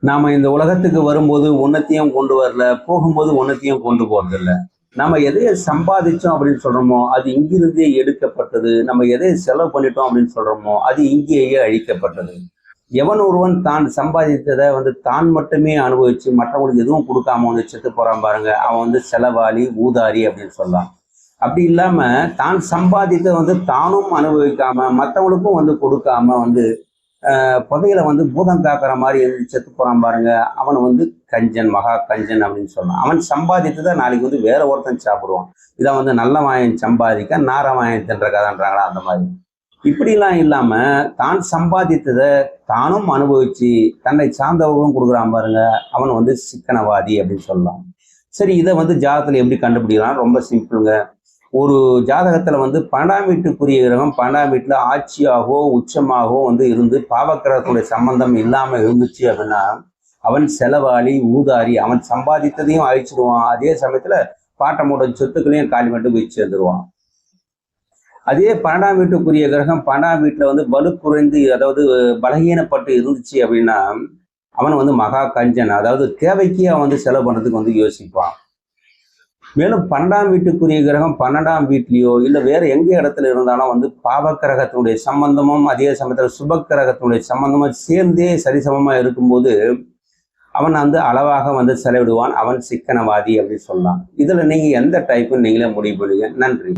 நாம இந்த உலகத்துக்கு வரும்போது ஒன்னத்தையும் கொண்டு வரல, போகும்போது ஒன்னத்தையும் கொண்டு போறதில்ல. நம்ம எதைய சம்பாதிச்சோம் அப்படின்னு சொல்றோமோ அது இங்கிருந்தே எடுக்கப்பட்டது. நம்ம எதைய செலவு பண்ணிட்டோம் அப்படின்னு சொல்றோமோ அது இங்கேயே அழிக்கப்பட்டது. எவன் ஒருவன் தான் சம்பாதித்ததை தான் மட்டுமே அனுபவிச்சு மற்றவங்களுக்கு எதுவும் கொடுக்காம செத்து போறான் பாருங்க, அவன் செலவாளி, ஊதாரி அப்படின்னு சொல்லலாம். அப்படி இல்லாம தான் சம்பாதித்த தானும் அனுபவிக்காம மற்றவங்களுக்கும் கொடுக்காம புதையில பூதம் காக்கிற மாதிரி செத்து போறான் பாருங்க, அவன் கஞ்சன், மகா கஞ்சன் அப்படின்னு சொல்லலாம். அவன் சம்பாதித்ததை நாளைக்கு வேற ஒருத்தன் சாப்பிடுவான். இதான் நல்ல வாயன் சம்பாதிக்க நார வாயன் தின்ற கதைன்றாங்களா, அந்த மாதிரி. இப்படிலாம் இல்லாம தான் சம்பாதித்ததை தானும் அனுபவிச்சு தன்னை சார்ந்தவர்களும் கொடுக்குறான் பாருங்க, அவன் சிக்கனவாதி அப்படின்னு சொல்லலாம். சரி, இதை ஜாதகத்துல எப்படி கண்டுபிடிக்கலாம்? ரொம்ப சிம்பிளுங்க. ஒரு ஜாதகத்துல 12ஆம் வீட்டுக்குரிய கிரகம் 12ஆம் வீட்டுல ஆட்சியாகவோ உச்சமாகவோ இருந்து பாவக்கிரகத்துடைய சம்பந்தம் இல்லாம இருந்துச்சு அப்படின்னா அவன் செலவாளி, ஊதாரி. அவன் சம்பாதித்ததையும் அழிச்சிடுவான், அதே சமயத்துல பாட்டமோட சொத்துக்களையும் காலி மட்டும் போய் சேர்ந்துருவான். அதே 12ஆம் வீட்டுக்குரிய கிரகம் 12ஆம் வீட்டுல வலு குறைந்து, அதாவது பலகீனப்பட்டு இருந்துச்சு அப்படின்னா அவன் மகா கஞ்சன், அதாவது தேவைக்கு அவன் செலவு பண்றதுக்கு யோசிப்பான். மேலும் 12ஆம் வீட்டுக்குரிய கிரகம் 12ஆம் வீட்லயோ இல்ல வேற எங்க இடத்துல இருந்தாலும் பாவக்கிரகத்தினுடைய சம்பந்தமும் அதே சமயத்துல சுப கிரகத்தினுடைய சம்பந்தமும் சேர்ந்தே சரிசமமா இருக்கும்போது அவன் அளவாக செலவிடுவான். அவன் சிக்கனவாதி அப்படின்னு சொல்லலாம். இதுல நீங்க எந்த டைப்புன்னு நீங்களே முடிவு பண்ணுங்க. நன்றி.